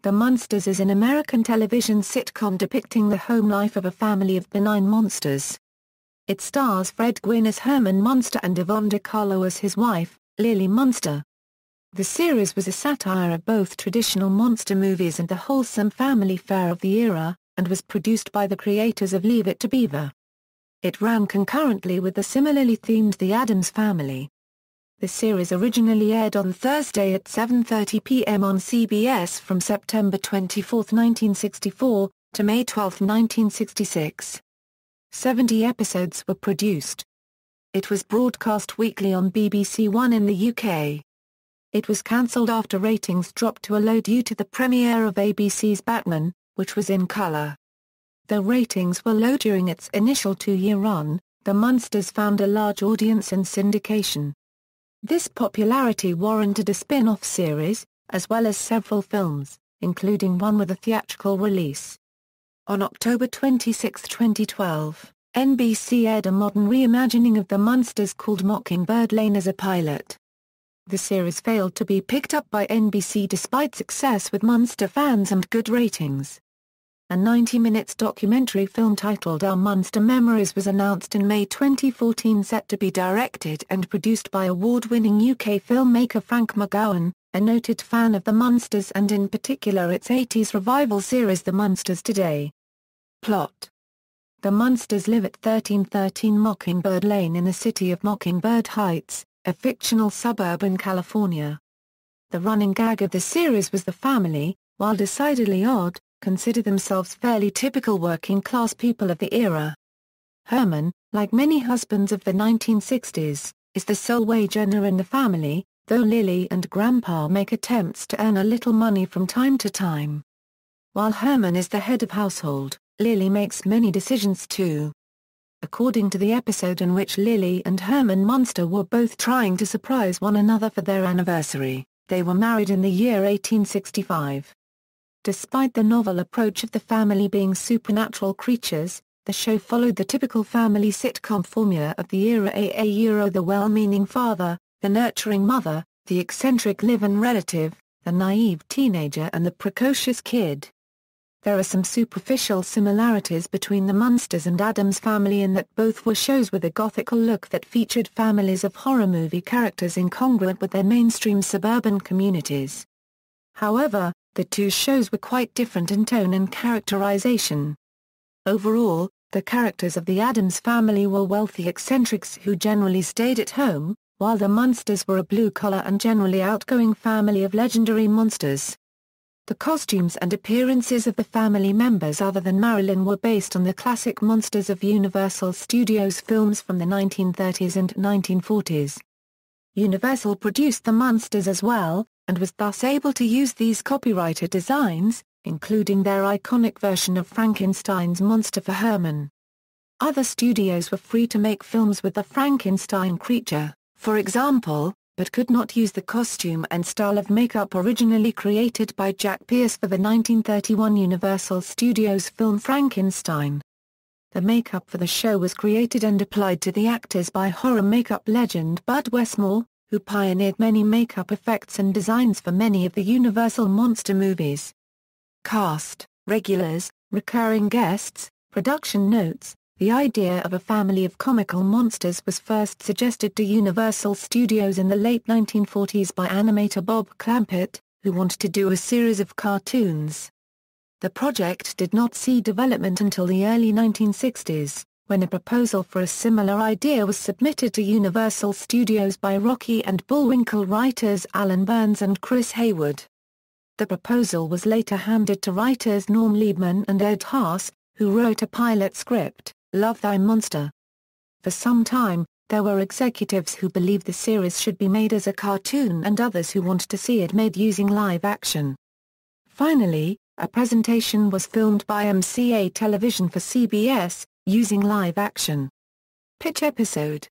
The Munsters is an American television sitcom depicting the home life of a family of benign monsters. It stars Fred Gwynne as Herman Munster and Yvonne Carlo as his wife, Lily Munster. The series was a satire of both traditional monster movies and the wholesome family fare of the era, and was produced by the creators of Leave It to Beaver. It ran concurrently with the similarly themed The Addams Family. The series originally aired on Thursday at 7:30 p.m. on CBS from September 24, 1964, to May 12, 1966. 70 episodes were produced. It was broadcast weekly on BBC One in the UK. It was cancelled after ratings dropped to a low due to the premiere of ABC's Batman, which was in colour. Though ratings were low during its initial 2-year run, the Munsters found a large audience in syndication. This popularity warranted a spin-off series, as well as several films, including one with a theatrical release. On October 26, 2012, NBC aired a modern reimagining of the Munsters called Mockingbird Lane as a pilot. The series failed to be picked up by NBC despite success with Munster fans and good ratings. A 90-minute documentary film titled Our Munster Memories was announced in May 2014, set to be directed and produced by award-winning UK filmmaker Frank McGowan, a noted fan of the Munsters and in particular its 80s revival series The Munsters Today. Plot: the Munsters live at 1313 Mockingbird Lane in the city of Mockingbird Heights, a fictional suburb in California. The running gag of the series was the family, while decidedly odd, consider themselves fairly typical working-class people of the era. Herman, like many husbands of the 1960s, is the sole wage earner in the family, though Lily and Grandpa make attempts to earn a little money from time to time. While Herman is the head of household, Lily makes many decisions too. According to the episode in which Lily and Herman Munster were both trying to surprise one another for their anniversary, they were married in the year 1865. Despite the novel approach of the family being supernatural creatures, the show followed the typical family sitcom formula of the era, the well-meaning father, the nurturing mother, the eccentric live-in relative, the naive teenager and the precocious kid. There are some superficial similarities between the Munsters and Addams Family in that both were shows with a gothical look that featured families of horror movie characters incongruent with their mainstream suburban communities. However, the two shows were quite different in tone and characterization. Overall, the characters of the Addams Family were wealthy eccentrics who generally stayed at home, while the Munsters were a blue-collar and generally outgoing family of legendary monsters. The costumes and appearances of the family members other than Marilyn were based on the classic monsters of Universal Studios films from the 1930s and 1940s. Universal produced the Munsters as well, and was thus able to use these copyrighted designs, including their iconic version of Frankenstein's monster for Herman. Other studios were free to make films with the Frankenstein creature, for example, but could not use the costume and style of makeup originally created by Jack Pierce for the 1931 Universal Studios film Frankenstein. The makeup for the show was created and applied to the actors by horror makeup legend Bud Westmore, who pioneered many makeup effects and designs for many of the Universal monster movies. Cast, regulars, recurring guests, production notes. The idea of a family of comical monsters was first suggested to Universal Studios in the late 1940s by animator Bob Clampett, who wanted to do a series of cartoons. The project did not see development until the early 1960s. When a proposal for a similar idea was submitted to Universal Studios by Rocky and Bullwinkle writers Alan Burns and Chris Haywood. The proposal was later handed to writers Norm Liebman and Ed Haas, who wrote a pilot script, Love Thy Monster. For some time, there were executives who believed the series should be made as a cartoon and others who wanted to see it made using live action. Finally, a presentation was filmed by MCA Television for CBS, using live action. Pitch episode.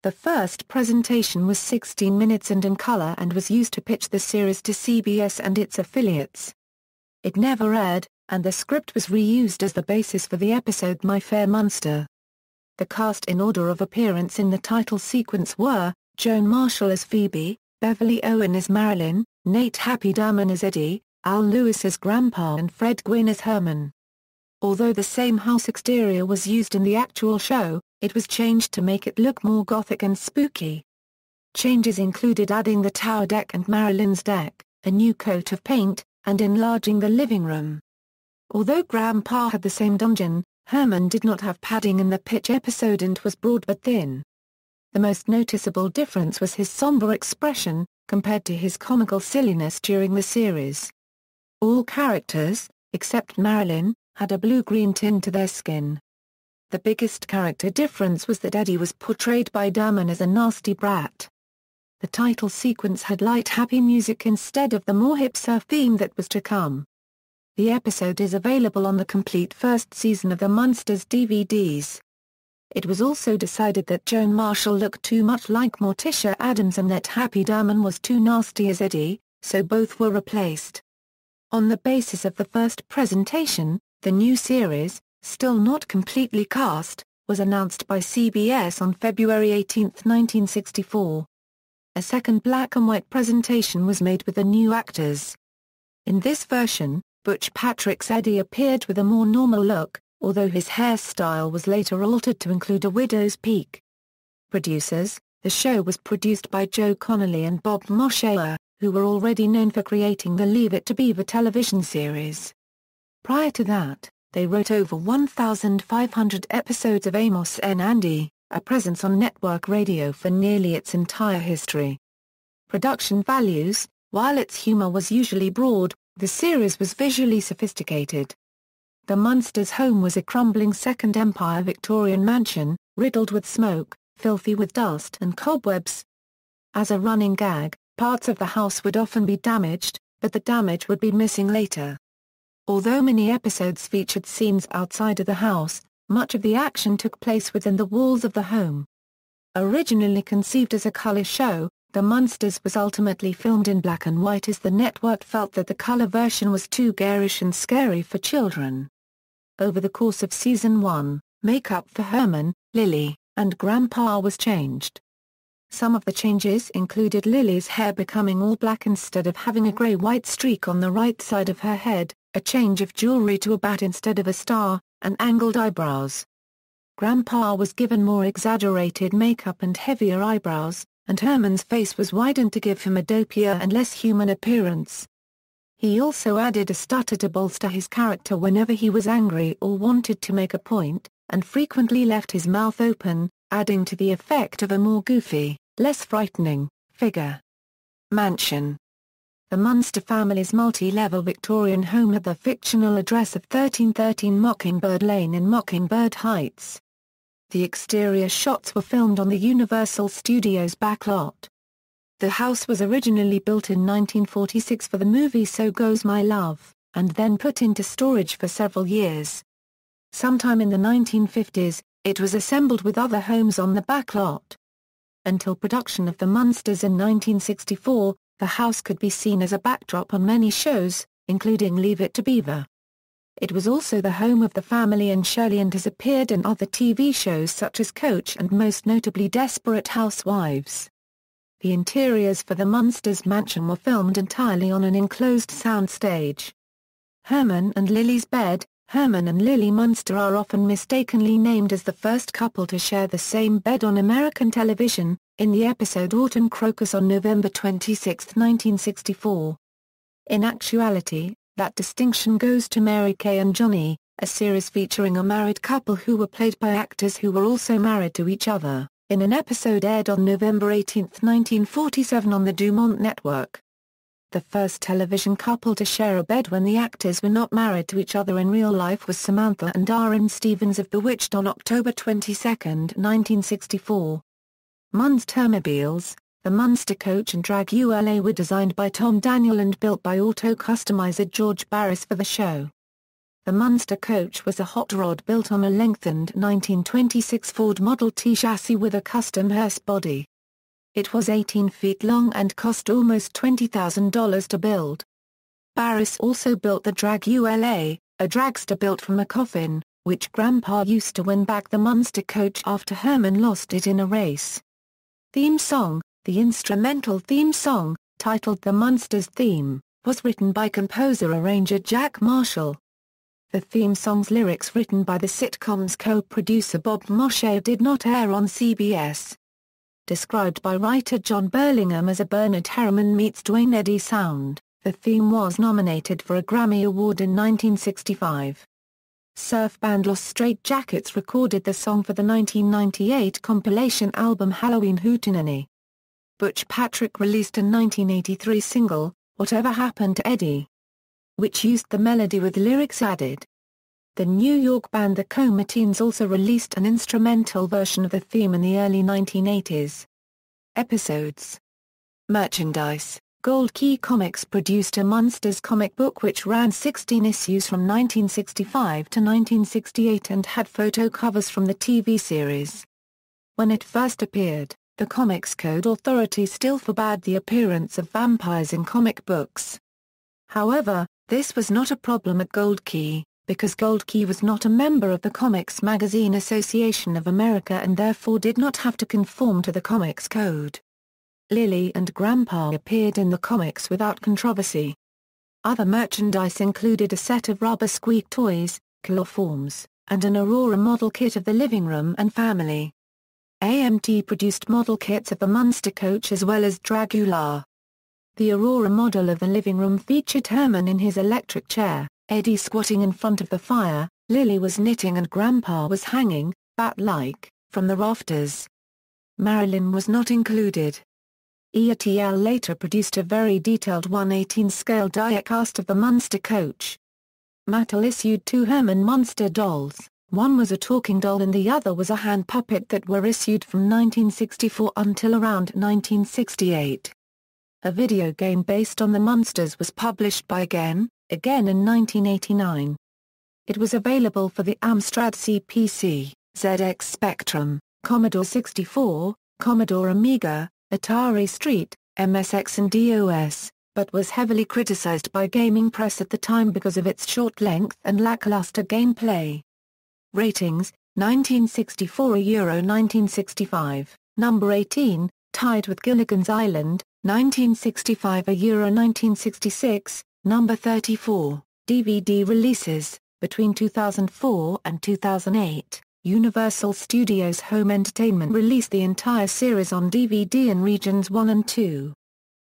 The first presentation was 16 minutes and in color and was used to pitch the series to CBS and its affiliates. It never aired, and the script was reused as the basis for the episode My Fair Munster. The cast in order of appearance in the title sequence were, Joan Marshall as Phoebe, Beverly Owen as Marilyn, Nate Happy Durman as Eddie, Al Lewis as Grandpa and Fred Gwynne as Herman. Although the same house exterior was used in the actual show, it was changed to make it look more gothic and spooky. Changes included adding the tower deck and Marilyn's deck, a new coat of paint, and enlarging the living room. Although Grandpa had the same dungeon, Herman did not have padding in the pitch episode and was broad but thin. The most noticeable difference was his somber expression, compared to his comical silliness during the series. All characters, except Marilyn, had a blue-green tint to their skin. The biggest character difference was that Eddie was portrayed by Damon as a nasty brat. The title sequence had light happy music instead of the more hip surf theme that was to come. The episode is available on the complete first season of the Munsters DVDs. It was also decided that Joan Marshall looked too much like Morticia Addams and that Happy Damon was too nasty as Eddie, so both were replaced. On the basis of the first presentation, the new series, still not completely cast, was announced by CBS on February 18, 1964. A second black-and-white presentation was made with the new actors. In this version, Butch Patrick's Eddie appeared with a more normal look, although his hairstyle was later altered to include a widow's peak. Producers: the show was produced by Joe Connolly and Bob Moshe, who were already known for creating the Leave It to Beaver television series. Prior to that, they wrote over 1,500 episodes of Amos and Andy, a presence on network radio for nearly its entire history. Production values: while its humor was usually broad, the series was visually sophisticated. The Munsters' home was a crumbling Second Empire Victorian mansion, riddled with smoke, filthy with dust and cobwebs. As a running gag, parts of the house would often be damaged, but the damage would be missing later. Although many episodes featured scenes outside of the house, much of the action took place within the walls of the home. Originally conceived as a color show, The Munsters was ultimately filmed in black and white as the network felt that the color version was too garish and scary for children. Over the course of Season 1, makeup for Herman, Lily, and Grandpa was changed. Some of the changes included Lily's hair becoming all black instead of having a gray-white streak on the right side of her head, a change of jewelry to a bat instead of a star, and angled eyebrows. Grandpa was given more exaggerated makeup and heavier eyebrows, and Herman's face was widened to give him a dopier and less human appearance. He also added a stutter to bolster his character whenever he was angry or wanted to make a point, and frequently left his mouth open, adding to the effect of a more goofy, less frightening, figure. Mansion. The Munster family's multi-level Victorian home had the fictional address of 1313 Mockingbird Lane in Mockingbird Heights. The exterior shots were filmed on the Universal Studios backlot. The house was originally built in 1946 for the movie So Goes My Love, and then put into storage for several years. Sometime in the 1950s, it was assembled with other homes on the backlot. Until production of The Munsters in 1964, the house could be seen as a backdrop on many shows, including Leave It to Beaver. It was also the home of the family and Shirley and has appeared in other TV shows such as Coach and most notably Desperate Housewives. The interiors for the Munsters mansion were filmed entirely on an enclosed soundstage. Herman and Lily's bed. Herman and Lily Munster are often mistakenly named as the first couple to share the same bed on American television, in the episode Autumn Crocus on November 26, 1964. In actuality, that distinction goes to Mary Kay and Johnny, a series featuring a married couple who were played by actors who were also married to each other, in an episode aired on November 18, 1947 on the Dumont Network. The first television couple to share a bed when the actors were not married to each other in real life was Samantha and Aaron Stevens of Bewitched on October 22, 1964. Munstermobiles, the Munster coach and drag ULA were designed by Tom Daniel and built by auto customizer George Barris for the show. The Munster coach was a hot rod built on a lengthened 1926 Ford Model T chassis with a custom hearse body. It was 18 feet long and cost almost $20,000 to build. Barris also built the Drag ULA, a dragster built from a coffin, which Grandpa used to win back the Munster coach after Herman lost it in a race. Theme song. The instrumental theme song, titled The Munsters Theme, was written by composer-arranger Jack Marshall. The theme song's lyrics, written by the sitcom's co-producer Bob Moshe, did not air on CBS. Described by writer John Burlingham as a Bernard Herrmann meets Duane Eddy sound, the theme was nominated for a Grammy Award in 1965. Surf band Los Straight Jackets recorded the song for the 1998 compilation album Halloween Hootenanny. Butch Patrick released a 1983 single, Whatever Happened to Eddie, which used the melody with lyrics added. The New York band The Comatines also released an instrumental version of the theme in the early 1980s. Episodes. Merchandise. Gold Key Comics produced a Munsters comic book which ran 16 issues from 1965 to 1968 and had photo covers from the TV series. When it first appeared, the Comics Code Authority still forbade the appearance of vampires in comic books. However, this was not a problem at Gold Key, because Gold Key was not a member of the Comics Magazine Association of America and therefore did not have to conform to the Comics Code. Lily and Grandpa appeared in the comics without controversy. Other merchandise included a set of rubber squeak toys, chloroforms, and an Aurora model kit of the living room and family. AMT produced model kits of the Munster coach as well as Dragula. The Aurora model of the living room featured Herman in his electric chair, Eddie squatting in front of the fire, Lily was knitting and Grandpa was hanging, bat-like, from the rafters. Marilyn was not included. EATL later produced a very detailed 1/18 scale die-cast of the Munster coach. Mattel issued 2 Herman Munster dolls, one was a talking doll and the other was a hand puppet, that were issued from 1964 until around 1968. A video game based on the Munsters was published by Again in 1989. It was available for the Amstrad CPC, ZX Spectrum, Commodore 64, Commodore Amiga, Atari ST, MSX and DOS, but was heavily criticized by gaming press at the time because of its short length and lackluster gameplay. Ratings: 1964 Euro 1965, number 18, tied with Gilligan's Island, 1965 Euro 1966, number 34. DVD releases: between 2004 and 2008. Universal Studios Home Entertainment released the entire series on DVD in Regions 1 and 2.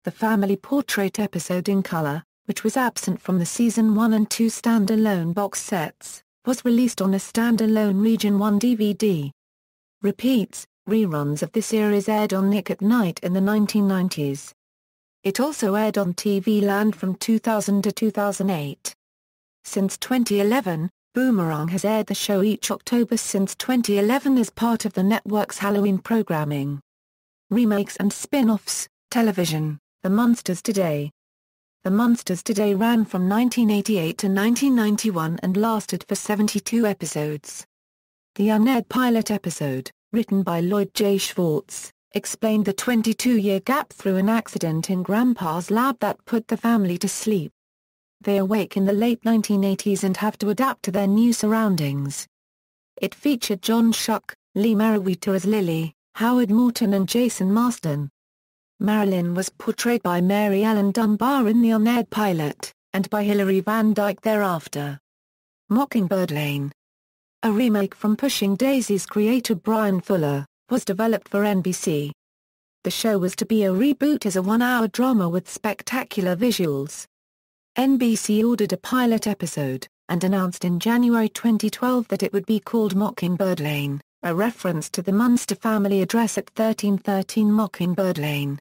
The Family Portrait episode in color, which was absent from the Season 1 and 2 standalone box sets, was released on a standalone Region 1 DVD. Repeats, reruns of the series aired on Nick at Night in the 1990s. It also aired on TV Land from 2000 to 2008. Since 2011, Boomerang has aired the show each October since 2011 as part of the network's Halloween programming. Remakes and spin-offs, television, The Munsters Today. The Munsters Today ran from 1988 to 1991 and lasted for 72 episodes. The unaired pilot episode, written by Lloyd J. Schwartz, explained the 22-year gap through an accident in Grandpa's lab that put the family to sleep. They awake in the late 1980s and have to adapt to their new surroundings. It featured John Schuck, Lee Merriweather as Lily, Howard Morton and Jason Marsden. Marilyn was portrayed by Mary Ellen Dunbar in the unaired pilot, and by Hilary Van Dyke thereafter. Mockingbird Lane, a remake from Pushing Daisies creator Brian Fuller, was developed for NBC. The show was to be a reboot as a one-hour drama with spectacular visuals. NBC ordered a pilot episode, and announced in January 2012 that it would be called Mockingbird Lane, a reference to the Munster family address at 1313 Mockingbird Lane.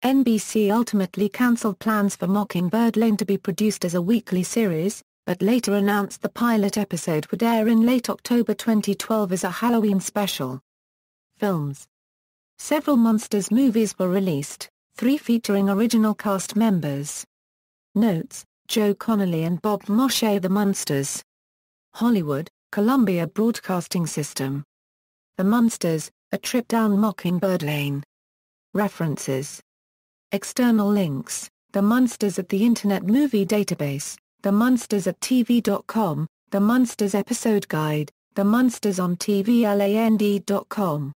NBC ultimately cancelled plans for Mockingbird Lane to be produced as a weekly series, but later announced the pilot episode would air in late October 2012 as a Halloween special. Films. Several Munsters movies were released, 3 featuring original cast members. Notes: Joe Connolly and Bob Moshe. The Munsters. Hollywood, Columbia Broadcasting System. The Munsters, A Trip Down Mockingbird Lane. References. External links: The Munsters at the Internet Movie Database, The Munsters at TV.com, The Munsters Episode Guide, The Munsters on TVLAND.com.